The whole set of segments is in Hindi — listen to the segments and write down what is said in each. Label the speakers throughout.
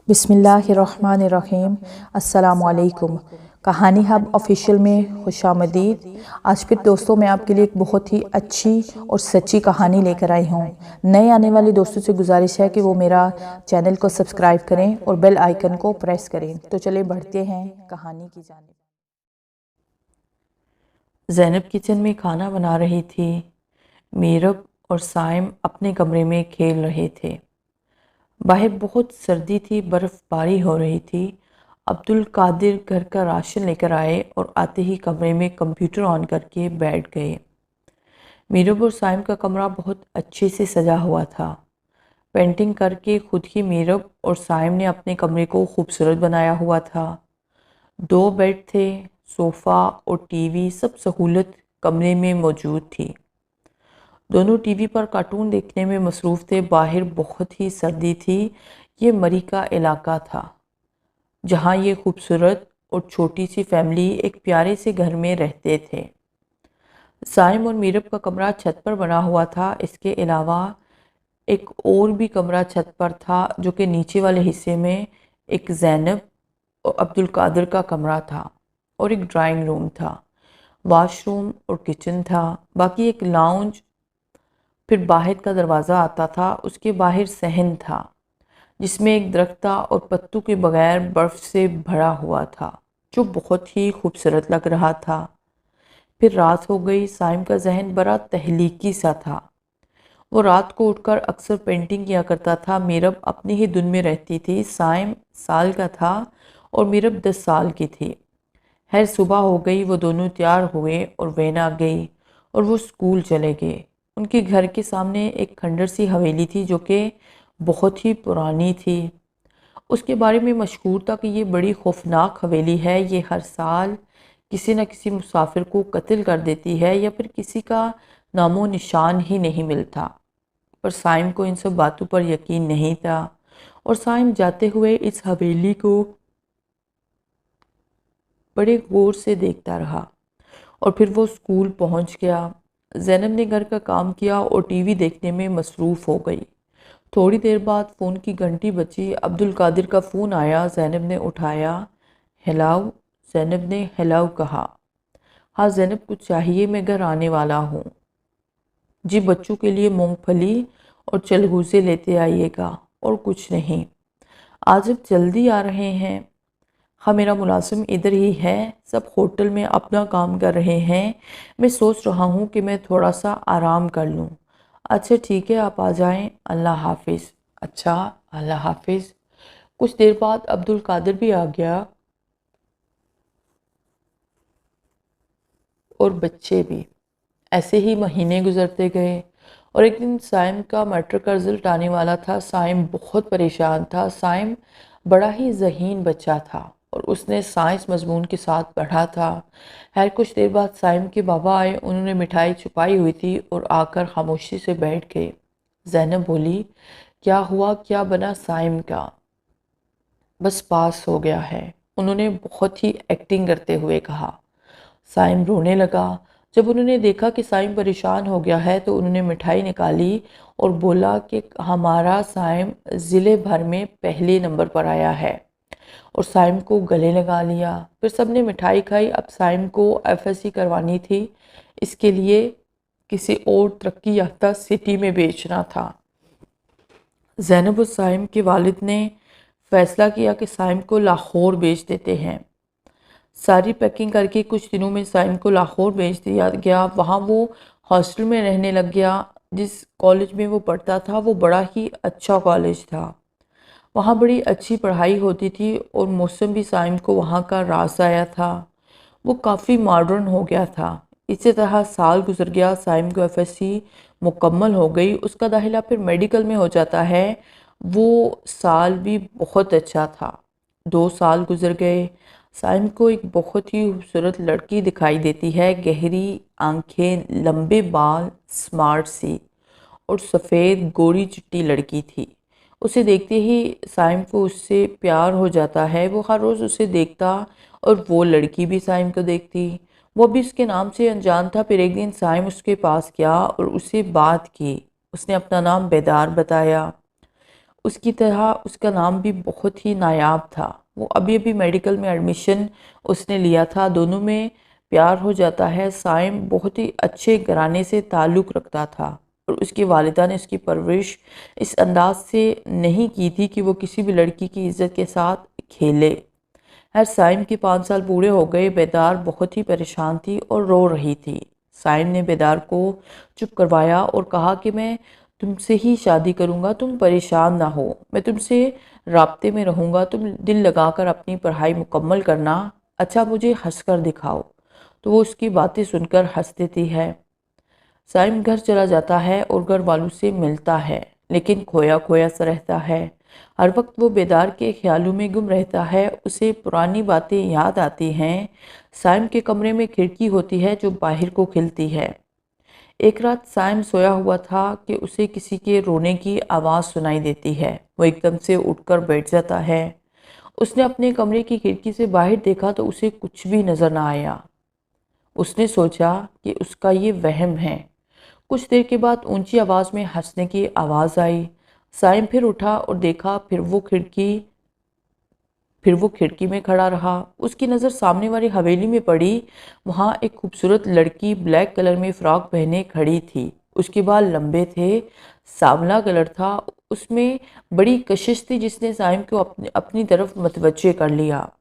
Speaker 1: बिस्मिल्लाहिर्रहमानिर्रहीम। अस्सलामुअलैकुम। कहानी हब ऑफिशियल में खुशामदीद। आज फिर दोस्तों मैं आपके लिए एक बहुत ही अच्छी और सच्ची कहानी लेकर आई हूँ। नए आने वाले दोस्तों से गुजारिश है कि वो मेरा चैनल को सब्सक्राइब करें और बेल आइकन को प्रेस करें। तो चलिए बढ़ते हैं कहानी की जानिब। ज़ैनब किचन में खाना बना रही थी। मीरब और साइम अपने कमरे में खेल रहे थे। बाहर बहुत सर्दी थी, बर्फ़बारी हो रही थी। अब्दुल कादिर घर का राशन लेकर आए और आते ही कमरे में कंप्यूटर ऑन करके बैठ गए। मीरब और साइम का कमरा बहुत अच्छे से सजा हुआ था। पेंटिंग करके खुद ही मीरब और साइम ने अपने कमरे को खूबसूरत बनाया हुआ था। 2 बेड थे, सोफ़ा और टीवी, सब सहूलत कमरे में मौजूद थी। दोनों टीवी पर कार्टून देखने में मसरूफ़ थे। बाहर बहुत ही सर्दी थी। ये मरी का इलाका था जहाँ ये खूबसूरत और छोटी सी फैमिली एक प्यारे से घर में रहते थे। साइम और मीरब का कमरा छत पर बना हुआ था। इसके अलावा एक और भी कमरा छत पर था जो कि नीचे वाले हिस्से में एक ज़ैनब और अब्दुल कादिर का कमरा था और एक ड्राइंग रूम था, वॉशरूम और किचन था। बाकी एक लाउंज, फिर बाहर का दरवाज़ा आता था। उसके बाहर सहन था जिसमें एक दरख्त था और पत्तों के बगैर बर्फ़ से भरा हुआ था, जो बहुत ही खूबसूरत लग रहा था। फिर रात हो गई। साइम का जहन बड़ा तहलीकी सा था। वो रात को उठकर अक्सर पेंटिंग किया करता था। मीरब अपनी ही धुन में रहती थी। साइम साल का था और मीरब 10 साल की थी। खैर सुबह हो गई। वो दोनों तैयार हुए और वैन आ गई और वो स्कूल चले गए। उनके घर के सामने एक खंडर सी हवेली थी जो कि बहुत ही पुरानी थी। उसके बारे में मशहूर था कि ये बड़ी खौफनाक हवेली है। ये हर साल किसी न किसी मुसाफिर को कत्ल कर देती है या फिर किसी का नामो निशान ही नहीं मिलता। पर साइम को इन सब बातों पर यकीन नहीं था और साइम जाते हुए इस हवेली को बड़े गौर से देखता रहा और फिर वो स्कूल पहुंच गया। ज़ैनब ने घर का काम किया और टीवी देखने में मसरूफ़ हो गई। थोड़ी देर बाद फ़ोन की घंटी बजी। अब्दुल कादिर का फ़ोन आया। ज़ैनब ने उठाया। हेलो। ज़ैनब ने हेलो कहा। हाँ ज़ैनब, कुछ चाहिए? मैं घर आने वाला हूँ। जी, बच्चों के लिए मूंगफली और चलगूज़े लेते आइएगा और कुछ नहीं। आज अब जल्दी आ रहे हैं? हाँ, मेरा मुलाजिम इधर ही है। सब होटल में अपना काम कर रहे हैं। मैं सोच रहा हूँ कि मैं थोड़ा सा आराम कर लूँ। अच्छा ठीक है, आप आ जाएं। अल्लाह हाफिज़। अच्छा, अल्लाह हाफिज़। कुछ देर बाद अब्दुल कादिर भी आ गया और बच्चे भी। ऐसे ही महीने गुजरते गए और एक दिन साइम का मैट्रिक का रिज़ल्ट आने वाला था। साइम बहुत परेशान था। साइम बड़ा ही ज़हीन बच्चा था और उसने साइंस मजमून के साथ पढ़ा था। खैर कुछ देर बाद साइम के बाबा आए। उन्होंने मिठाई छुपाई हुई थी और आकर खामोशी से बैठ गए। ज़ैनब बोली, क्या हुआ, क्या बना साइम का? बस पास हो गया है, उन्होंने बहुत ही एक्टिंग करते हुए कहा। साइम रोने लगा। जब उन्होंने देखा कि साइम परेशान हो गया है तो उन्होंने मिठाई निकाली और बोला कि हमारा साइम ज़िले भर में पहले नंबर पर आया है और साइम को गले लगा लिया। फिर सबने मिठाई खाई। अब साइम को एफएससी करवानी थी। इसके लिए किसी और तरक्की याफ्ता सिटी में बेचना था। ज़ैनब और साइम के वालिद ने फैसला किया कि साइम को लाहौर भेज देते हैं। सारी पैकिंग करके कुछ दिनों में साइम को लाहौर भेज दिया गया। वहाँ वो हॉस्टल में रहने लग गया। जिस कॉलेज में वो पढ़ता था वो बड़ा ही अच्छा कॉलेज था। वहाँ बड़ी अच्छी पढ़ाई होती थी और मौसम भी साइम को वहाँ का रास आया था। वो काफ़ी मॉडर्न हो गया था। इसी तरह साल गुजर गया। साइम को एफएससी मुकम्मल हो गई। उसका दाखिला फिर मेडिकल में हो जाता है। वो साल भी बहुत अच्छा था। 2 साल गुजर गए। साइम को एक बहुत ही खूबसूरत लड़की दिखाई देती है। गहरी आंखें, लंबे बाल, स्मार्ट सी और सफ़ेद गोरी चिट्टी लड़की थी। उसे देखते ही साइम को उससे प्यार हो जाता है। वो हर रोज़ उसे देखता और वो लड़की भी साइम को देखती। वो भी उसके नाम से अनजान था। फिर एक दिन साइम उसके पास गया और उससे बात की। उसने अपना नाम बेदार बताया। उसकी तरह उसका नाम भी बहुत ही नायाब था। वो अभी अभी मेडिकल में एडमिशन उसने लिया था। दोनों में प्यार हो जाता है। साइम बहुत ही अच्छे घराने से ताल्लुक़ रखता था और उसकी वालिदा ने उसकी परवरिश इस अंदाज से नहीं की थी कि वो किसी भी लड़की की इज़्ज़त के साथ खेले। हर साइम के 5 साल पूरे हो गए। बेदार बहुत ही परेशान थी और रो रही थी। साइम ने बेदार को चुप करवाया और कहा कि मैं तुमसे ही शादी करूँगा, तुम परेशान ना हो, मैं तुमसे राब्ते में रहूँगा, तुम दिल लगाकर अपनी पढ़ाई मुकम्मल करना। अच्छा मुझे हंसकर दिखाओ। तो वो उसकी बातें सुनकर हंस देती है। साइम घर चला जाता है और घर वालों से मिलता है, लेकिन खोया खोया सा रहता है। हर वक्त वो बेदार के ख्यालों में गुम रहता है। उसे पुरानी बातें याद आती हैं। साइम के कमरे में खिड़की होती है जो बाहर को खिलती है। एक रात साइम सोया हुआ था कि उसे किसी के रोने की आवाज़ सुनाई देती है। वो एकदम से उठकर बैठ जाता है। उसने अपने कमरे की खिड़की से बाहर देखा तो उसे कुछ भी नज़र ना आया। उसने सोचा कि उसका ये वहम है। कुछ देर के बाद ऊंची आवाज़ में हंसने की आवाज़ आई। साइम फिर उठा और देखा, फिर वो खिड़की में खड़ा रहा। उसकी नज़र सामने वाली हवेली में पड़ी। वहाँ एक खूबसूरत लड़की ब्लैक कलर में फ़्रॉक पहने खड़ी थी। उसके बाल लंबे थे, सांवला कलर था, उसमें बड़ी कशिश थी जिसने साइम को अपनी तरफ मतवज्जे कर लिया।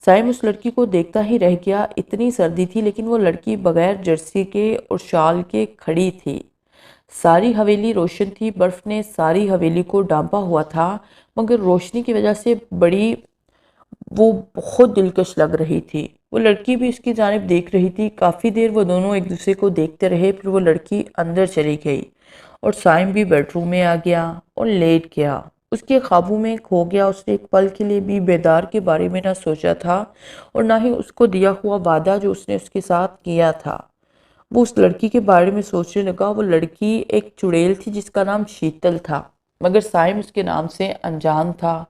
Speaker 1: साइम उस लड़की को देखता ही रह गया। इतनी सर्दी थी लेकिन वो लड़की बगैर जर्सी के और शाल के खड़ी थी। सारी हवेली रोशन थी। बर्फ़ ने सारी हवेली को ढांपा हुआ था, मगर रोशनी की वजह से वो बहुत दिलकश लग रही थी। वो लड़की भी इसकी जानिब देख रही थी। काफ़ी देर वो दोनों एक दूसरे को देखते रहे। फिर वो लड़की अंदर चली गई और साइम भी बेडरूम में आ गया और लेट गया। उसके ख्वाबों में खो गया। उसने एक पल के लिए भी बेदार के बारे में ना सोचा था और ना ही उसको दिया हुआ वादा जो उसने उसके साथ किया था। वो उस लड़की के बारे में सोचने लगा। वो लड़की एक चुड़ैल थी जिसका नाम शीतल था, मगर साइम उसके नाम से अनजान था।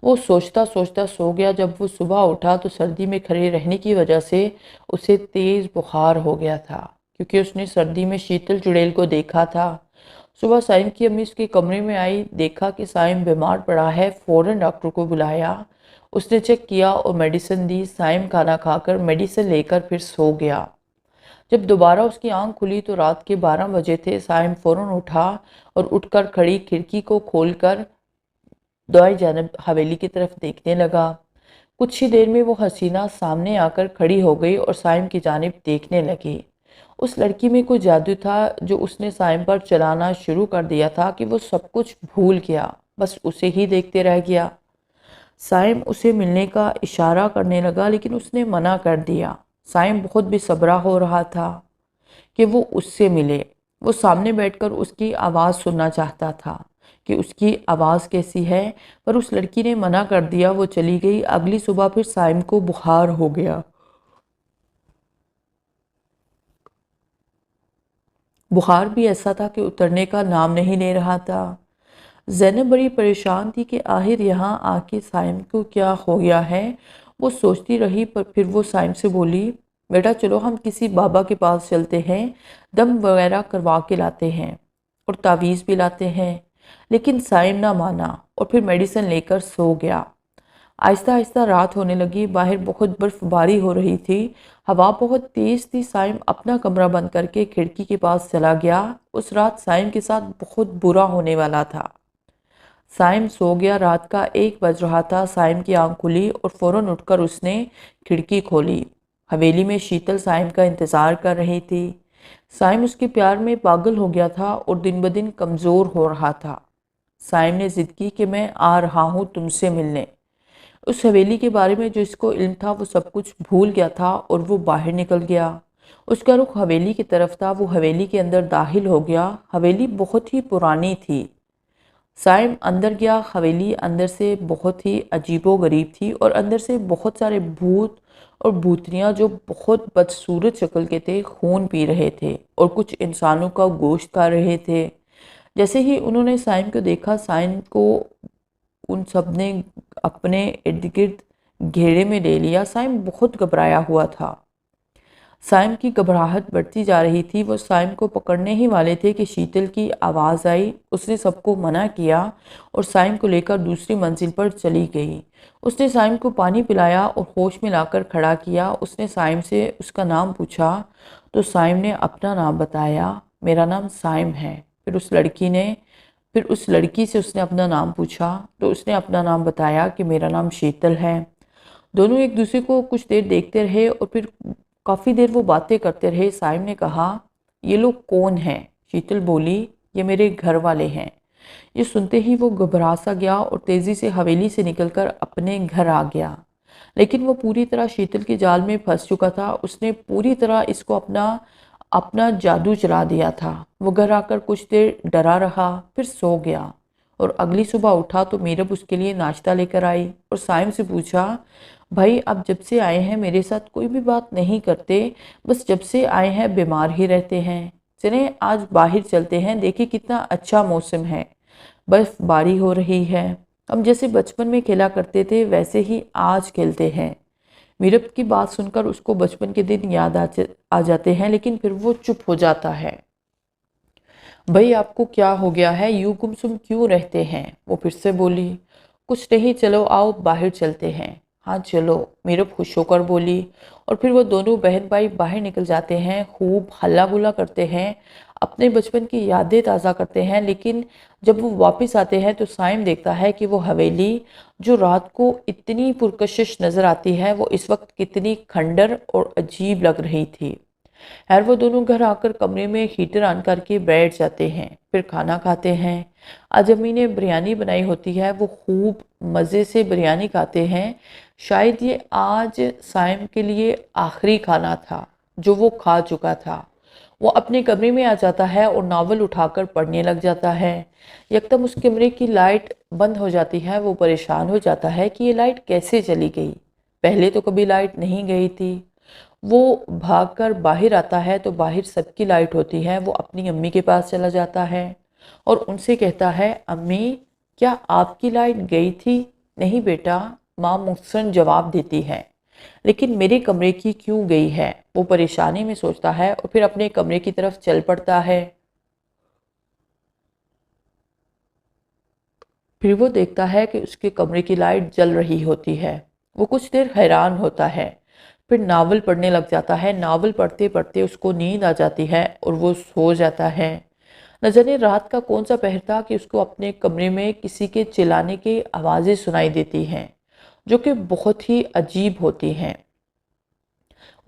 Speaker 1: वो सोचता सोचता सो गया। जब वो सुबह उठा तो सर्दी में खड़े रहने की वजह से उसे तेज़ बुखार हो गया था, क्योंकि उसने सर्दी में शीतल चुड़ैल को देखा था। सुबह साइम की अम्मी उसके कमरे में आई। देखा कि साइम बीमार पड़ा है। फ़ौरन डॉक्टर को बुलाया। उसने चेक किया और मेडिसिन दी। साइम खाना खाकर मेडिसिन लेकर फिर सो गया। जब दोबारा उसकी आंख खुली तो रात के 12 बजे थे। साइम फ़ौरन उठा और उठकर खड़ी खिड़की को खोलकर दाएं जानब हवेली की तरफ देखने लगा। कुछ ही देर में वो हसीना सामने आकर खड़ी हो गई और साइम की जानिब देखने लगी। उस लड़की में कोई जादू था जो उसने साइम पर चलाना शुरू कर दिया था कि वो सब कुछ भूल गया, बस उसे ही देखते रह गया। साइम उसे मिलने का इशारा करने लगा लेकिन उसने मना कर दिया। साइम बहुत बेसब्रा हो रहा था कि वो उससे मिले। वो सामने बैठकर उसकी आवाज़ सुनना चाहता था कि उसकी आवाज़ कैसी है, पर उस लड़की ने मना कर दिया। वो चली गई। अगली सुबह फिर साइम को बुखार हो गया। बुखार भी ऐसा था कि उतरने का नाम नहीं ले रहा था। ज़ैनब बड़ी परेशान थी कि आखिर यहाँ आके साइम को क्या हो गया है। वो सोचती रही, पर फिर वो साइम से बोली, बेटा चलो हम किसी बाबा के पास चलते हैं, दम वगैरह करवा के लाते हैं और तावीज़ भी लाते हैं। लेकिन साइम ना माना और फिर मेडिसिन लेकर सो गया। आहिस्ता आहिस्ता रात होने लगी। बाहर बहुत बर्फबारी हो रही थी। हवा बहुत तेज़ थी। साइम अपना कमरा बंद करके खिड़की के पास चला गया। उस रात साइम के साथ बहुत बुरा होने वाला था। साइम सो गया। रात का 1 बज रहा था। साइम की आंख खुली और फ़ौरन उठकर उसने खिड़की खोली। हवेली में शीतल साइम का इंतज़ार कर रही थी। साइम उसके प्यार में पागल हो गया था और दिन ब दिन कमज़ोर हो रहा था। साइम ने ज़िद की कि मैं आ रहा हूँ तुमसे मिलने। उस हवेली के बारे में जो इसको इल्म था वो सब कुछ भूल गया था और वो बाहर निकल गया। उसका रुख हवेली की तरफ था। वो हवेली के अंदर दाखिल हो गया। हवेली बहुत ही पुरानी थी। साइम अंदर गया। हवेली अंदर से बहुत ही अजीबो गरीब थी और अंदर से बहुत सारे भूत और भूतनियाँ जो बहुत बदसूरत शक्ल के थे खून पी रहे थे और कुछ इंसानों का गोश्त खा रहे थे। जैसे ही उन्होंने साइम को देखा, साइम को उन सब ने अपने इर्द गिर्द घेरे में ले लिया। साइम बहुत घबराया हुआ था। साइम की घबराहट बढ़ती जा रही थी। वो साइम को पकड़ने ही वाले थे कि शीतल की आवाज़ आई। उसने सबको मना किया और साइम को लेकर दूसरी मंजिल पर चली गई। उसने साइम को पानी पिलाया और होश में लाकर खड़ा किया। उसने साइम से उसका नाम पूछा तो साइम ने अपना नाम बताया, मेरा नाम साइम है। फिर उस लड़की से उसने अपना नाम पूछा तो उसने अपना नाम बताया कि मेरा नाम शीतल है। दोनों एक दूसरे को कुछ देर देखते रहे और फिर काफ़ी देर वो बातें करते रहे। साइम ने कहा, ये लोग कौन हैं? शीतल बोली, ये मेरे घर वाले हैं। ये सुनते ही वो घबरा सा गया और तेज़ी से हवेली से निकलकर अपने घर आ गया। लेकिन वो पूरी तरह शीतल के जाल में फंस चुका था। उसने पूरी तरह इसको अपना अपना जादू चला दिया था। वो घर आकर कुछ देर डरा रहा, फिर सो गया और अगली सुबह उठा तो मीरब उसके लिए नाश्ता लेकर आई और साइम से पूछा, भाई आप जब से आए हैं मेरे साथ कोई भी बात नहीं करते, बस जब से आए हैं बीमार ही रहते हैं। चले आज बाहर चलते हैं, देखिए कितना अच्छा मौसम है, बर्फबारी हो रही है। हम जैसे बचपन में खेला करते थे वैसे ही आज खेलते हैं। मीरब की बात सुनकर उसको बचपन के दिन याद आ जाते हैं, लेकिन फिर वो चुप हो जाता है। भाई आपको क्या हो गया है, यूं गुमसुम क्यों रहते हैं? वो फिर से बोली, कुछ नहीं, चलो आओ बाहर चलते हैं। हाँ चलो, मीरब खुश होकर बोली। और फिर वो दोनों बहन भाई बाहर निकल जाते हैं, खूब हल्ला गुल्ला करते हैं, अपने बचपन की यादें ताज़ा करते हैं। लेकिन जब वो वापस आते हैं तो साइम देखता है कि वो हवेली जो रात को इतनी पुरकशिश नज़र आती है वो इस वक्त कितनी खंडर और अजीब लग रही थी। खैर वो दोनों घर आकर कमरे में हीटर ऑन करके बैठ जाते हैं, फिर खाना खाते हैं। आज अम्मी ने बिरयानी बनाई होती है, वो खूब मज़े से बिरयानी खाते हैं। शायद ये आज साइम के लिए आखिरी खाना था जो वो खा चुका था। वो अपने कमरे में आ जाता है और नावल उठाकर पढ़ने लग जाता है। यकदम उस कमरे की लाइट बंद हो जाती है। वो परेशान हो जाता है कि ये लाइट कैसे चली गई, पहले तो कभी लाइट नहीं गई थी। वो भागकर बाहर आता है तो बाहर सबकी लाइट होती है। वो अपनी अम्मी के पास चला जाता है और उनसे कहता है, अम्मी क्या आपकी लाइट गई थी? नहीं बेटा, माँ मुस्सन जवाब देती है। लेकिन मेरे कमरे की क्यों गई है? वो परेशानी में सोचता है और फिर अपने कमरे की तरफ चल पड़ता है। फिर वो देखता है कि उसके कमरे की लाइट जल रही होती है। वो कुछ देर हैरान होता है, फिर नावल पढ़ने लग जाता है। नावल पढ़ते पढ़ते उसको नींद आ जाती है और वो सो जाता है। न जाने रात का कौन सा पहर था कि उसको अपने कमरे में किसी के चिल्लाने की आवाज़ें सुनाई देती हैं, जो कि बहुत ही अजीब होती हैं।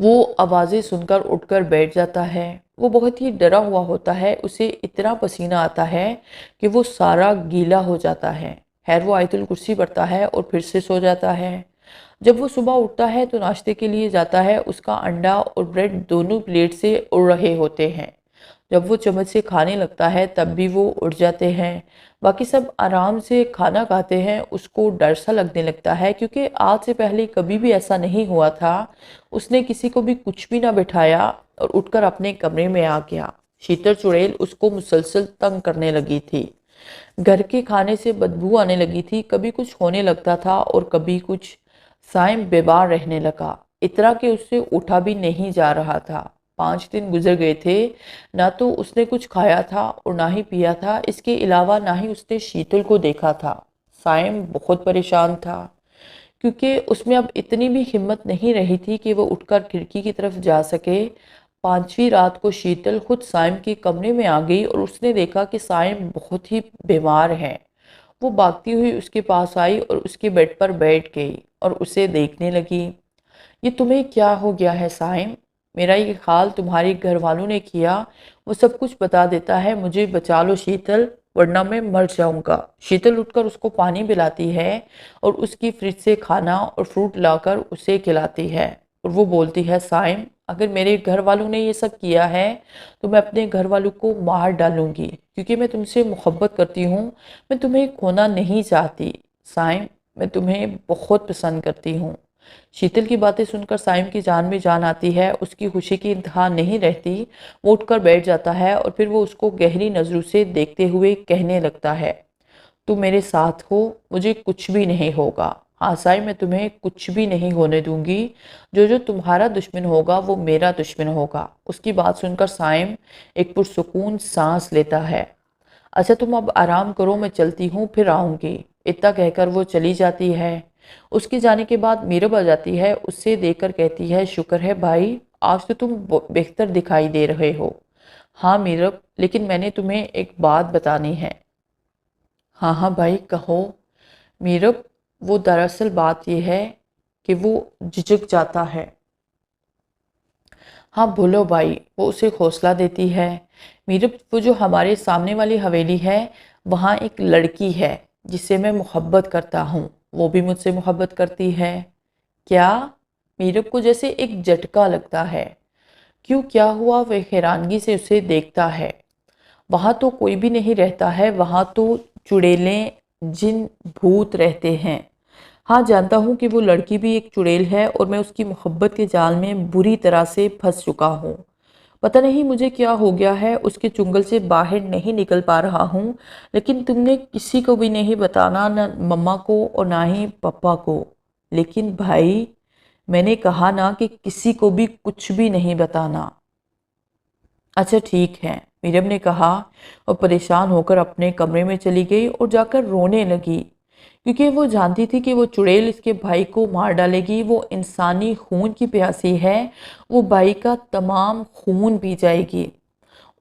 Speaker 1: वो आवाज़ें सुनकर उठकर बैठ जाता है। वो बहुत ही डरा हुआ होता है, उसे इतना पसीना आता है कि वो सारा गीला हो जाता है। खैर वो आयतुल कुर्सी पढ़ता है और फिर से सो जाता है। जब वो सुबह उठता है तो नाश्ते के लिए जाता है। उसका अंडा और ब्रेड दोनों प्लेट से उड़ रहे होते हैं। जब वो चम्मच से खाने लगता है तब भी वो उड़ जाते हैं। बाकी सब आराम से खाना खाते हैं। उसको डर सा लगने लगता है क्योंकि आज से पहले कभी भी ऐसा नहीं हुआ था। उसने किसी को भी कुछ भी ना बिठाया और उठकर अपने कमरे में आ गया। शीतल चुड़ैल उसको मुसलसल तंग करने लगी थी। घर के खाने से बदबू आने लगी थी। कभी कुछ होने लगता था और कभी कुछ। साइम बीमार रहने लगा, इतना कि उससे उठा भी नहीं जा रहा था। 5 दिन गुजर गए थे, ना तो उसने कुछ खाया था और ना ही पिया था। इसके अलावा ना ही उसने शीतल को देखा था। साइम बहुत परेशान था क्योंकि उसमें अब इतनी भी हिम्मत नहीं रही थी कि वो उठकर खिड़की की तरफ जा सके। 5वीं रात को शीतल खुद साइम के कमरे में आ गई और उसने देखा कि साइम बहुत ही बीमार है। वो भागती हुई उसके पास आई और उसके बेड पर बैठ गई और उसे देखने लगी। ये तुम्हें क्या हो गया है साइम? मेरा ये हाल तुम्हारे घर वालों ने किया, वो सब कुछ बता देता है। मुझे बचा लो शीतल, वरना मैं मर जाऊंगा। शीतल उठकर उसको पानी पिलाती है और उसकी फ्रिज से खाना और फ्रूट लाकर उसे खिलाती है और वो बोलती है, साइम अगर मेरे घर वालों ने ये सब किया है तो मैं अपने घर वालों को मार डालूंगी क्योंकि मैं तुमसे मोहब्बत करती हूँ। मैं तुम्हें खोना नहीं चाहती साइम, मैं तुम्हें बहुत पसंद करती हूँ। शीतल की बातें सुनकर साइम की जान में जान आती है। उसकी खुशी की इंतहा नहीं रहती। वो उठकर बैठ जाता है और फिर वो उसको गहरी नज़रों से देखते हुए कहने लगता है, तुम मेरे साथ हो, मुझे कुछ भी नहीं होगा। हाँ साइम, मैं तुम्हें कुछ भी नहीं होने दूंगी। जो जो तुम्हारा दुश्मन होगा वो मेरा दुश्मन होगा। उसकी बात सुनकर साइम एक पुरसुकून सांस लेता है। अच्छा तुम अब आराम करो, मैं चलती हूँ, फिर आऊँगी। इतना कहकर वो चली जाती है। उसके जाने के बाद मीरब आ जाती है, उससे देखकर कहती है, शुक्र है भाई, आज तो तुम बेहतर दिखाई दे रहे हो। हाँ मीरब, लेकिन मैंने तुम्हें एक बात बतानी है। हाँ हाँ भाई कहो। मीरब, वो दरअसल बात यह है कि वो झिझक जाता है। हाँ बोलो भाई, वो उसे हौसला देती है। मीरब, वो जो हमारे सामने वाली हवेली है, वहाँ एक लड़की है जिससे मैं मोहब्बत करता हूँ। वो भी मुझसे मोहब्बत करती है। क्या? मीरब को जैसे एक झटका लगता है। क्यों, क्या हुआ? वह हैरानगी से उसे देखता है। वहाँ तो कोई भी नहीं रहता है, वहाँ तो चुड़ैलें, जिन, भूत रहते हैं। हाँ जानता हूँ कि वो लड़की भी एक चुड़ैल है और मैं उसकी मोहब्बत के जाल में बुरी तरह से फंस चुका हूँ। पता नहीं मुझे क्या हो गया है, उसके चुंगल से बाहर नहीं निकल पा रहा हूँ। लेकिन तुमने किसी को भी नहीं बताना, ना मम्मा को और ना ही पापा को। लेकिन भाई, मैंने कहा ना कि किसी को भी कुछ भी नहीं बताना। अच्छा ठीक है, मीरब ने कहा और परेशान होकर अपने कमरे में चली गई और जाकर रोने लगी, क्योंकि वो जानती थी कि वो चुड़ैल इसके भाई को मार डालेगी। वो इंसानी खून की प्यासी है, वो भाई का तमाम खून पी जाएगी।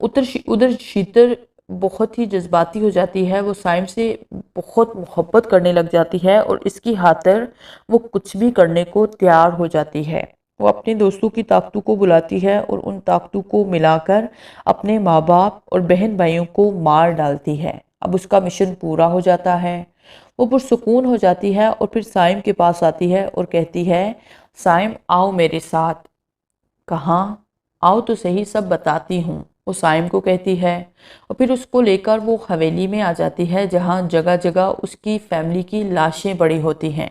Speaker 1: उधर शीतर बहुत ही जज्बाती हो जाती है। वो साइम से बहुत मोहब्बत करने लग जाती है और इसकी खातिर वो कुछ भी करने को तैयार हो जाती है। वो अपने दोस्तों की ताकतों को बुलाती है और उन ताकतों को मिलाकर अपने माँ बाप और बहन भाइयों को मार डालती है। अब उसका मिशन पूरा हो जाता है। वो पुरसुकून हो जाती है और फिर साइम के पास आती है और कहती है, साइम आओ मेरे साथ। कहाँ? आओ तो सही, सब बताती हूँ, वो साइम को कहती है। और फिर उसको लेकर वो हवेली में आ जाती है, जहाँ जगह जगह उसकी फैमिली की लाशें पड़ी होती हैं।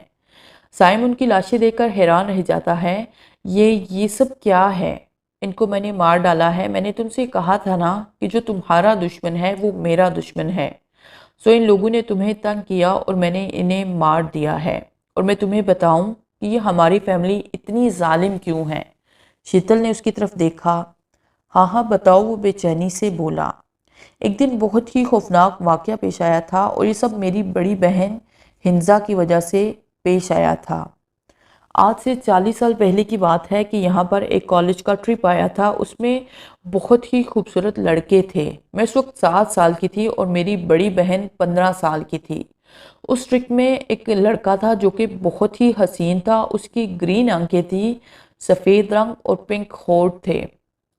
Speaker 1: साइम उनकी लाशें देखकर हैरान रह जाता है। ये सब क्या है? इनको मैंने मार डाला है। मैंने तुमसे कहा था ना कि जो तुम्हारा दुश्मन है वो मेरा दुश्मन है। सो इन लोगों ने तुम्हें तंग किया और मैंने इन्हें मार दिया है। और मैं तुम्हें बताऊं कि ये हमारी फैमिली इतनी जालिम क्यों है? शीतल ने उसकी तरफ देखा। हाँ हाँ बताओ, वो बेचैनी से बोला। एक दिन बहुत ही खौफनाक वाक़या पेश आया था और ये सब मेरी बड़ी बहन हिंजा की वजह से पेश आया था। आज से 40 साल पहले की बात है कि यहाँ पर एक कॉलेज का ट्रिप आया था। उसमें बहुत ही खूबसूरत लड़के थे। मैं उस वक्त 7 साल की थी और मेरी बड़ी बहन 15 साल की थी। उस ट्रिप में एक लड़का था जो कि बहुत ही हसीन था। उसकी ग्रीन आंखें थी, सफ़ेद रंग और पिंक होठ थे।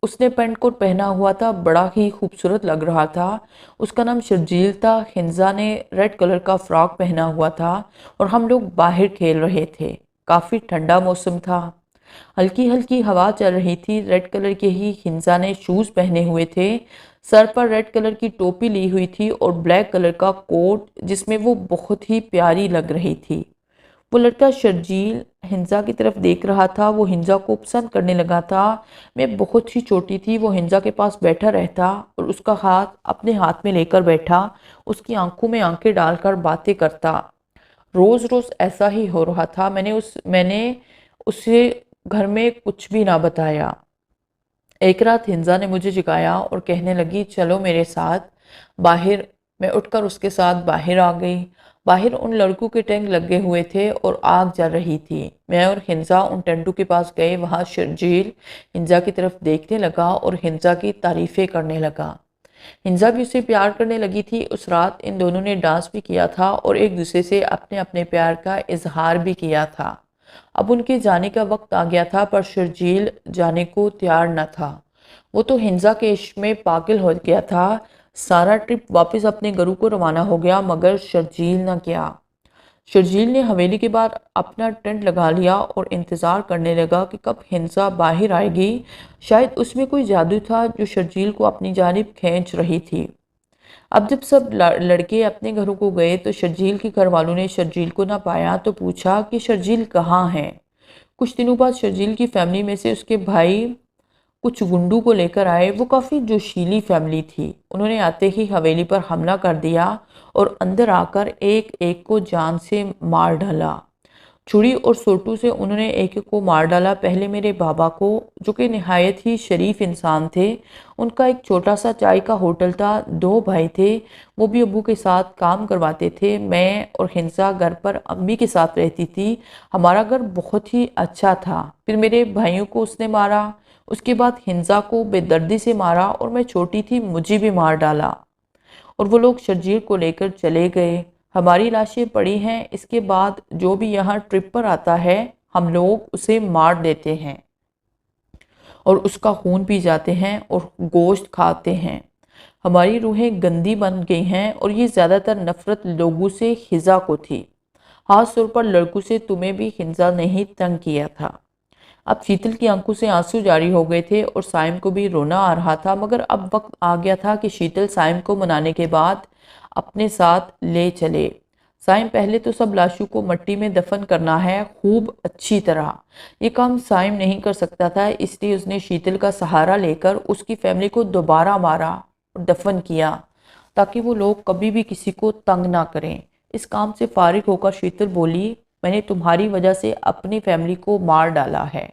Speaker 1: उसने पेंट कोट पहना हुआ था, बड़ा ही खूबसूरत लग रहा था। उसका नाम शर्जील था। हिंजा ने रेड कलर का फ्रॉक पहना हुआ था और हम लोग बाहर खेल रहे थे। काफ़ी ठंडा मौसम था। हल्की हल्की हवा चल रही थी। रेड कलर के ही हिंजा ने शूज़ पहने हुए थे। सर पर रेड कलर की टोपी ली हुई थी और ब्लैक कलर का कोट, जिसमें वो बहुत ही प्यारी लग रही थी। वो लड़का शर्जील हिंजा की तरफ देख रहा था। वो हिंजा को पसंद करने लगा था। मैं बहुत ही छोटी थी। वो हिंजा के पास बैठा रहता और उसका हाथ अपने हाथ में लेकर बैठा, उसकी आंखों में आंखें डालकर बातें करता। रोज़ रोज़ ऐसा ही हो रहा था। मैंने उसे घर में कुछ भी ना बताया। एक रात हिंजा ने मुझे जगाया और कहने लगी, चलो मेरे साथ बाहर। मैं उठकर उसके साथ बाहर आ गई। बाहर उन लड़कों के टैंक लगे हुए थे और आग जल रही थी। मैं और हिंजा उन टेंटों के पास गए। वहाँ शर्जील हिंजा की तरफ देखने लगा और हिंजा की तारीफ़ें करने लगा। हिंजा भी उसे प्यार करने लगी थी। उस रात इन दोनों ने डांस भी किया था और एक दूसरे से अपने अपने प्यार का इजहार भी किया था। अब उनके जाने का वक्त आ गया था, पर शर्जील जाने को तैयार न था। वो तो हिंजा के इश्क में पागल हो गया था। सारा ट्रिप वापस अपने घरों को रवाना हो गया, मगर शर्जील न गया। शर्जील ने हवेली के बाहर अपना टेंट लगा लिया और इंतज़ार करने लगा कि कब हिंसा बाहर आएगी। शायद उसमें कोई जादू था जो शर्जील को अपनी जानिब खींच रही थी। अब जब सब लड़के अपने घरों को गए तो शर्जील के घर वालों ने शर्जील को ना पाया, तो पूछा कि शर्जील कहाँ है। कुछ दिनों बाद शर्जील की फैमिली में से उसके भाई कुछ गुंडों को लेकर आए। वो काफ़ी जोशीली फैमिली थी। उन्होंने आते ही हवेली पर हमला कर दिया और अंदर आकर एक एक को जान से मार डाला। छुरी और सोटू से उन्होंने एक एक को मार डाला। पहले मेरे बाबा को, जो कि निहायत ही शरीफ इंसान थे। उनका एक छोटा सा चाय का होटल था। 2 भाई थे, वो भी अब्बू के साथ काम करवाते थे। मैं और हिंसा घर पर अम्मी के साथ रहती थी। हमारा घर बहुत ही अच्छा था। फिर मेरे भाइयों को उसने मारा। उसके बाद हिंसा को बेदर्दी से मारा और मैं छोटी थी, मुझे भी मार डाला और वो लोग शर्जील को लेकर चले गए। हमारी लाशें पड़ी हैं। इसके बाद जो भी यहाँ ट्रिप पर आता है, हम लोग उसे मार देते हैं और उसका खून पी जाते हैं और गोश्त खाते हैं। हमारी रूहें गंदी बन गई हैं और ये ज़्यादातर नफ़रत लोगों से हिज़ा को थी। खास तौर पर लड़कों से। तुम्हें भी हिंसा ने ही तंग किया था। अब शीतल की आंखों से आंसू जारी हो गए थे और साइम को भी रोना आ रहा था, मगर अब वक्त आ गया था कि शीतल साइम को मनाने के बाद अपने साथ ले चले। साइम, पहले तो सब लाशों को मिट्टी में दफन करना है, खूब अच्छी तरह। ये काम साइम नहीं कर सकता था, इसलिए उसने शीतल का सहारा लेकर उसकी फैमिली को दोबारा मारा और दफन किया, ताकि वो लोग कभी भी किसी को तंग ना करें। इस काम से फारिग होकर शीतल बोली, मैंने तुम्हारी वजह से अपनी फैमिली को मार डाला है,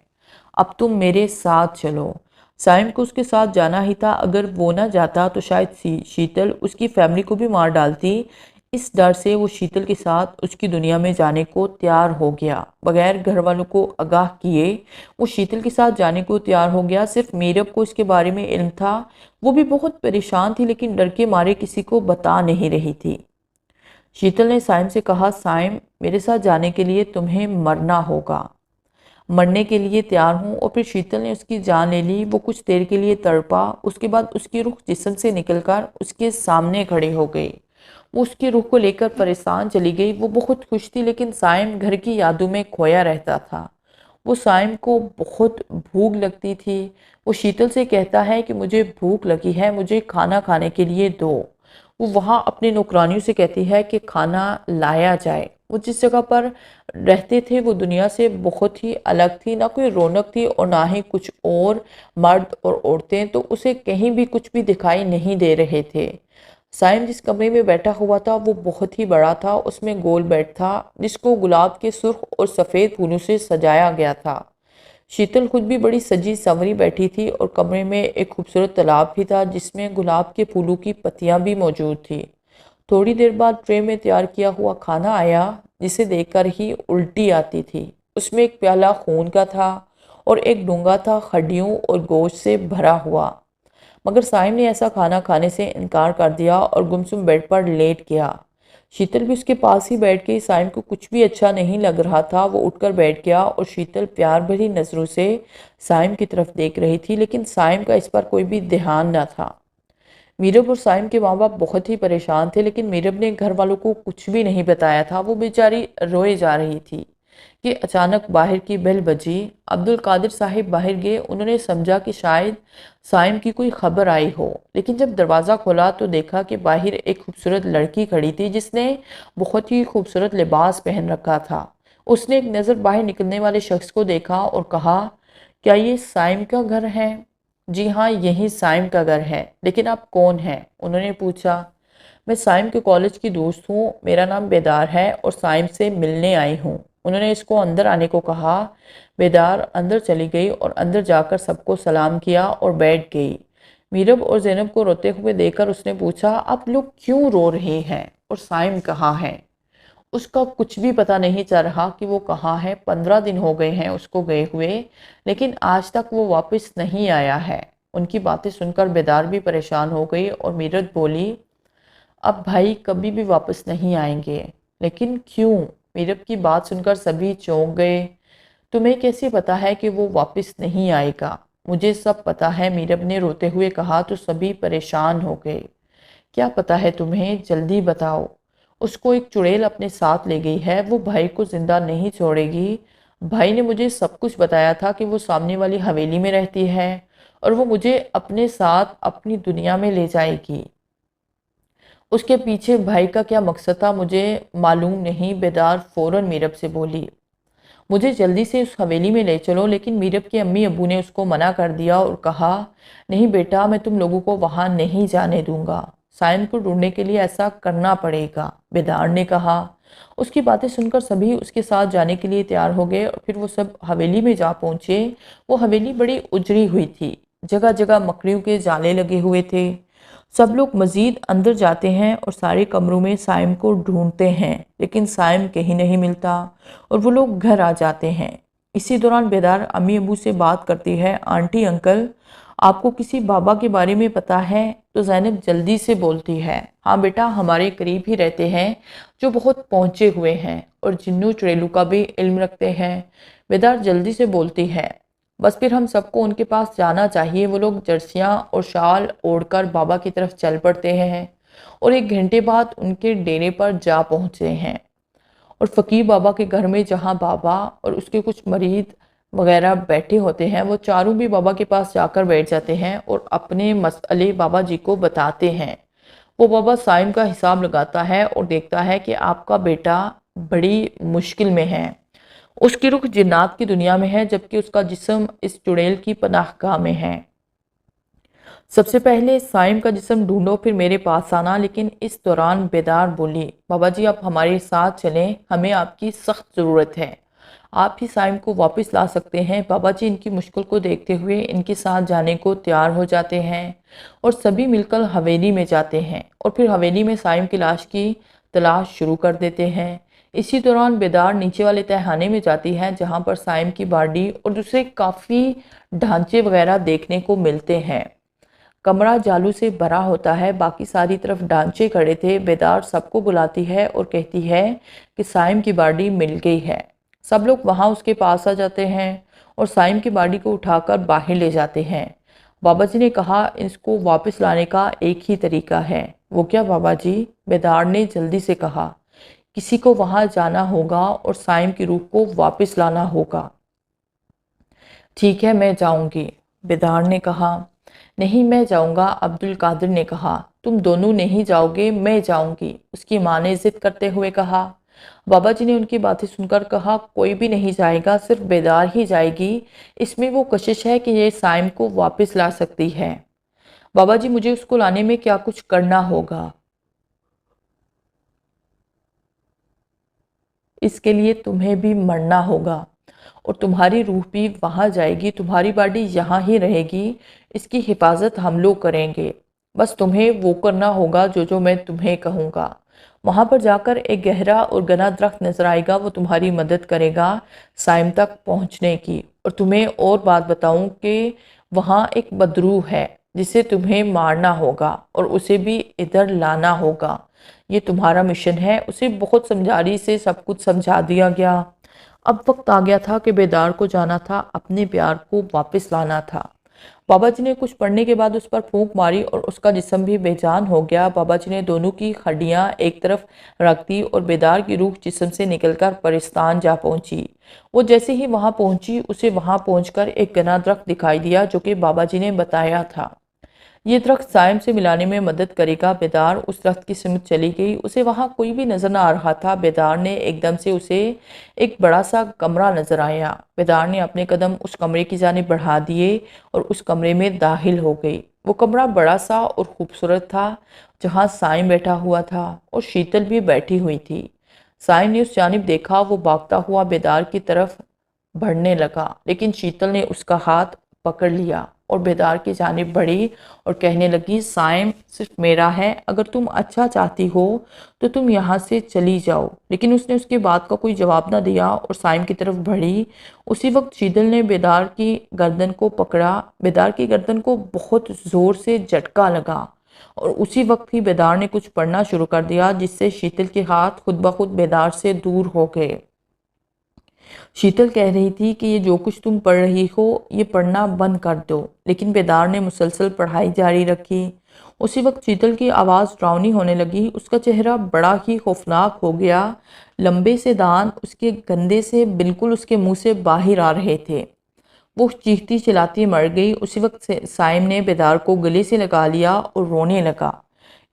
Speaker 1: अब तुम मेरे साथ चलो। साइम को उसके साथ जाना ही था। अगर वो ना जाता तो शायद शीतल उसकी फैमिली को भी मार डालती। इस डर से वो शीतल के साथ उसकी दुनिया में जाने को तैयार हो गया। बगैर घर वालों को आगाह किए वो शीतल के साथ जाने को तैयार हो गया। सिर्फ मीरब को इसके बारे में इल्म था। वो भी बहुत परेशान थी, लेकिन डर के मारे किसी को बता नहीं रही थी। शीतल ने साइम से कहा, साइम, मेरे साथ जाने के लिए तुम्हें मरना होगा। मरने के लिए तैयार हूँ। और फिर शीतल ने उसकी जान ले ली। वो कुछ देर के लिए तड़पा, उसके बाद उसकी रूह जिस्म से निकलकर उसके सामने खड़ी हो गई। वो उसकी रूह को लेकर परेशान चली गई। वो बहुत खुश थी, लेकिन साइम घर की यादों में खोया रहता था। वो साइम को बहुत भूख लगती थी। वो शीतल से कहता है कि मुझे भूख लगी है, मुझे खाना खाने के लिए दो। वो वहाँ अपने नौकरानियों से कहती है कि खाना लाया जाए। वो जिस जगह पर रहते थे वो दुनिया से बहुत ही अलग थी। ना कोई रौनक थी और ना ही कुछ और मर्द और औरतें तो उसे कहीं भी कुछ भी दिखाई नहीं दे रहे थे। साइम जिस कमरे में बैठा हुआ था वो बहुत ही बड़ा था। उसमें गोल बेड था जिसको गुलाब के सुर्ख और सफ़ेद फूलों से सजाया गया था। शीतल खुद भी बड़ी सजी संवरी बैठी थी और कमरे में एक खूबसूरत तालाब भी था जिसमें गुलाब के फूलों की पत्तियां भी मौजूद थी। थोड़ी देर बाद ट्रे में तैयार किया हुआ खाना आया, जिसे देखकर ही उल्टी आती थी। उसमें एक प्याला खून का था और एक डूंगा था हड्डियों और गोश्त से भरा हुआ। मगर साइम ने ऐसा खाना खाने से इनकार कर दिया और गुमसुम बेड पर लेट गया। शीतल भी उसके पास ही बैठ गई। साइम को कुछ भी अच्छा नहीं लग रहा था। वो उठकर बैठ गया और शीतल प्यार भरी नज़रों से साइम की तरफ देख रही थी, लेकिन साइम का इस पर कोई भी ध्यान न था। मीरब और साइम के माँ बाप बहुत ही परेशान थे, लेकिन मीरब ने घर वालों को कुछ भी नहीं बताया था। वो बेचारी रोए जा रही थी कि अचानक बाहर की बेल बजी। अब्दुल कादिर साहिब बाहर गए। उन्होंने समझा कि शायद साइम की कोई खबर आई हो, लेकिन जब दरवाज़ा खोला तो देखा कि बाहर एक खूबसूरत लड़की खड़ी थी जिसने बहुत ही खूबसूरत लिबास पहन रखा था। उसने एक नज़र बाहर निकलने वाले शख्स को देखा और कहा, क्या ये साइम का घर है? जी हाँ, यही साइम का घर है। लेकिन आप कौन हैं? उन्होंने पूछा। मैं साइम के कॉलेज की दोस्त हूँ, मेरा नाम बेदार है और साइम से मिलने आई हूँ। उन्होंने इसको अंदर आने को कहा। बेदार अंदर चली गई और अंदर जाकर सबको सलाम किया और बैठ गई। मीरब और ज़ैनब को रोते हुए देखकर उसने पूछा, आप लोग क्यों रो रहे हैं और साइम कहाँ है? उसका कुछ भी पता नहीं चल रहा कि वो कहाँ है। 15 दिन हो गए हैं उसको गए हुए, लेकिन आज तक वो वापस नहीं आया है। उनकी बातें सुनकर बेदार भी परेशान हो गई और मीरत बोली, अब भाई कभी भी वापस नहीं आएंगे। लेकिन क्यों? मीरब की बात सुनकर सभी चौंक गए। तुम्हें कैसे पता है कि वो वापस नहीं आएगा? मुझे सब पता है, मीरब ने रोते हुए कहा। तो सभी परेशान हो गए। क्या पता है तुम्हें? जल्दी बताओ। उसको एक चुड़ैल अपने साथ ले गई है, वो भाई को जिंदा नहीं छोड़ेगी। भाई ने मुझे सब कुछ बताया था कि वो सामने वाली हवेली में रहती है और वो मुझे अपने साथ अपनी दुनिया में ले जाएगी। उसके पीछे भाई का क्या मकसद था मुझे मालूम नहीं। बेदार फौरन मीरब से बोली, मुझे जल्दी से उस हवेली में ले चलो। लेकिन मीरब के अम्मी अब्बू ने उसको मना कर दिया और कहा, नहीं बेटा, मैं तुम लोगों को वहाँ नहीं जाने दूंगा। साइम को ढूंढने के लिए ऐसा करना पड़ेगा, बेदार ने कहा। उसकी बातें सुनकर सभी उसके साथ जाने के लिए तैयार हो गए और फिर वो सब हवेली में जा पहुंचे। वो हवेली बड़ी उजड़ी हुई थी, जगह जगह मकड़ियों के जाले लगे हुए थे। सब लोग मजीद अंदर जाते हैं और सारे कमरों में साइम को ढूंढते हैं, लेकिन साइम कहीं नहीं मिलता और वो लोग घर आ जाते हैं। इसी दौरान बेदार अम्मी अबू से बात करती है, आंटी अंकल आपको किसी बाबा के बारे में पता है? तो ज़ैनब जल्दी से बोलती है, हाँ बेटा, हमारे करीब ही रहते हैं, जो बहुत पहुँचे हुए हैं और जिन्नू चुड़ैलों का भी इल्म रखते हैं। बेदार जल्दी से बोलती है, बस फिर हम सबको उनके पास जाना चाहिए। वो लोग जर्सियाँ और शाल ओढ़कर बाबा की तरफ चल पड़ते हैं और 1 घंटे बाद उनके डेरे पर जा पहुँचते हैं। और फ़कीर बाबा के घर में जहाँ बाबा और उसके कुछ मरीद वगैरह बैठे होते हैं, वो चारों भी बाबा के पास जाकर बैठ जाते हैं और अपने मसले बाबा जी को बताते हैं। वो बाबा साइम का हिसाब लगाता है और देखता है कि आपका बेटा बड़ी मुश्किल में है। उसकी रुख जिन्नात की दुनिया में है, जबकि उसका जिस्म इस चुड़ैल की पनाहगाह में है। सबसे पहले साइम का जिस्म ढूंढो, फिर मेरे पास आना। लेकिन इस दौरान बेदार बोली, बाबा जी आप हमारे साथ चलें, हमें आपकी सख्त ज़रूरत है। आप ही साइम को वापस ला सकते हैं। बाबा जी इनकी मुश्किल को देखते हुए इनके साथ जाने को तैयार हो जाते हैं और सभी मिलकर हवेली में जाते हैं और फिर हवेली में साइम की लाश की तलाश शुरू कर देते हैं। इसी दौरान बेदार नीचे वाले तहखाने में जाती है, जहाँ पर साइम की बाडी और दूसरे काफ़ी ढांचे वगैरह देखने को मिलते हैं। कमरा जालू से भरा होता है, बाकी सारी तरफ ढांचे खड़े थे। बेदार सबको बुलाती है और कहती है कि साइम की बाडी मिल गई है। सब लोग वहां उसके पास आ जाते हैं और साइम की बाडी को उठाकर बाहर ले जाते हैं। बाबा जी ने कहा, इसको वापस लाने का एक ही तरीका है। वो क्या बाबा जी? बेदार ने जल्दी से कहा, किसी को वहां जाना होगा और साइम की रूह को वापस लाना होगा। ठीक है, मैं जाऊंगी, बेदार ने कहा। नहीं, मैं जाऊंगा, अब्दुल कादिर ने कहा। तुम दोनों नहीं जाओगे, मैं जाऊंगी, उसकी माँ ने जिद करते हुए कहा। बाबा जी ने उनकी बातें सुनकर कहा, कोई भी नहीं जाएगा, सिर्फ बेदार ही जाएगी। इसमें वो कशिश है कि ये साइम को वापस ला सकती है। बाबा जी, मुझे उसको लाने में क्या कुछ करना होगा? इसके लिए तुम्हें भी मरना होगा और तुम्हारी रूह भी वहां जाएगी। तुम्हारी बॉडी यहाँ ही रहेगी, इसकी हिफाजत हम लोग करेंगे। बस तुम्हें वो करना होगा जो जो मैं तुम्हें कहूँगा। वहाँ पर जाकर एक गहरा और घना दरख्त नजर आएगा, वो तुम्हारी मदद करेगा साइम तक पहुँचने की। और तुम्हें और बात बताऊँ कि वहाँ एक बदरू है जिसे तुम्हें मारना होगा और उसे भी इधर लाना होगा। ये तुम्हारा मिशन है। उसे बहुत समझारी से सब कुछ समझा दिया गया। अब वक्त आ गया था कि बेदार को जाना था, अपने प्यार को वापस लाना था। बाबा जी ने कुछ पढ़ने के बाद उस पर फूंक मारी और उसका जिस्म भी बेजान हो गया। बाबा जी ने दोनों की हड्डियां एक तरफ रख दी और बेदार की रूह जिस्म से निकलकर परिस्तान जा पहुंची। वो जैसे ही वहां पहुंची, उसे वहां पहुंचकर एक घना दरख्त दिखाई दिया जो कि बाबा जी ने बताया था। ये दरख्त साइम से मिलाने में मदद करेगा। बेदार उस दरख्त की सिमत चली गई। उसे वहाँ कोई भी नजर न आ रहा था। बेदार ने एकदम से उसे एक बड़ा सा कमरा नजर आया। बेदार ने अपने कदम उस कमरे की जानिब बढ़ा दिए और उस कमरे में दाखिल हो गई। वो कमरा बड़ा सा और खूबसूरत था, जहाँ साइम बैठा हुआ था और शीतल भी बैठी हुई थी। साइम ने उस जानिब देखा, वो भागता हुआ बेदार की तरफ बढ़ने लगा, लेकिन शीतल ने उसका हाथ पकड़ लिया और बेदार की जानिब बढ़ी और कहने लगी, साइम सिर्फ मेरा है, अगर तुम अच्छा चाहती हो तो तुम यहाँ से चली जाओ। लेकिन उसने उसके बात का कोई जवाब ना दिया और साइम की तरफ बढ़ी। उसी वक्त शीतल ने बेदार की गर्दन को पकड़ा। बेदार की गर्दन को बहुत ज़ोर से झटका लगा और उसी वक्त ही बेदार ने कुछ पढ़ना शुरू कर दिया, जिससे शीतल के हाथ खुद ब खुद बेदार से दूर हो गए। शीतल कह रही थी कि ये जो कुछ तुम पढ़ रही हो, ये पढ़ना बंद कर दो, लेकिन बेदार ने मुसलसल पढ़ाई जारी रखी। उसी वक्त शीतल की आवाज़ डरावनी होने लगी। उसका चेहरा बड़ा ही खौफनाक हो गया। लंबे से दांत उसके गंदे से बिल्कुल उसके मुंह से बाहर आ रहे थे। वो चीखती चिल्लाती मर गई। उसी वक्त साइम ने बेदार को गले से लगा लिया और रोने लगा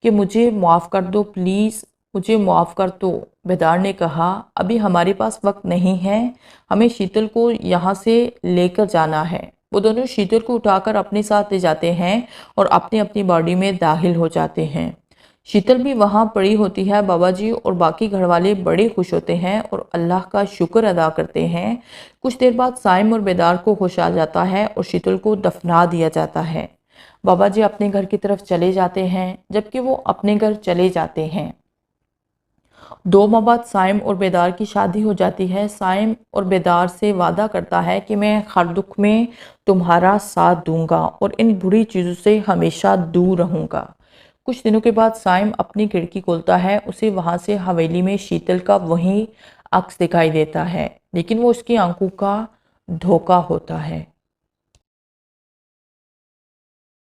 Speaker 1: कि मुझे माफ़ कर दो, प्लीज़ मुझे माफ़ कर दो। बेदार ने कहा, अभी हमारे पास वक्त नहीं है, हमें शीतल को यहाँ से लेकर जाना है। वो दोनों शीतल को उठाकर अपने साथ ले जाते हैं और अपनी अपनी बॉडी में दाखिल हो जाते हैं। शीतल भी वहाँ पड़ी होती है बाबा जी, और बाकी घरवाले बड़े खुश होते हैं और अल्लाह का शुक्र अदा करते हैं। कुछ देर बाद साइम और बेदार को होश आ जाता है और शीतल को दफना दिया जाता है। बाबा जी अपने घर की तरफ चले जाते हैं। जबकि वो अपने घर चले जाते हैं, 2 माह बाद साइम और बेदार की शादी हो जाती है। साइम और बेदार से वादा करता है कि मैं हर दुख में तुम्हारा साथ दूंगा और इन बुरी चीज़ों से हमेशा दूर रहूंगा। कुछ दिनों के बाद साइम अपनी खिड़की खोलता है। उसे वहां से हवेली में शीतल का वही अक्स दिखाई देता है, लेकिन वो उसकी आंखों का धोखा होता है।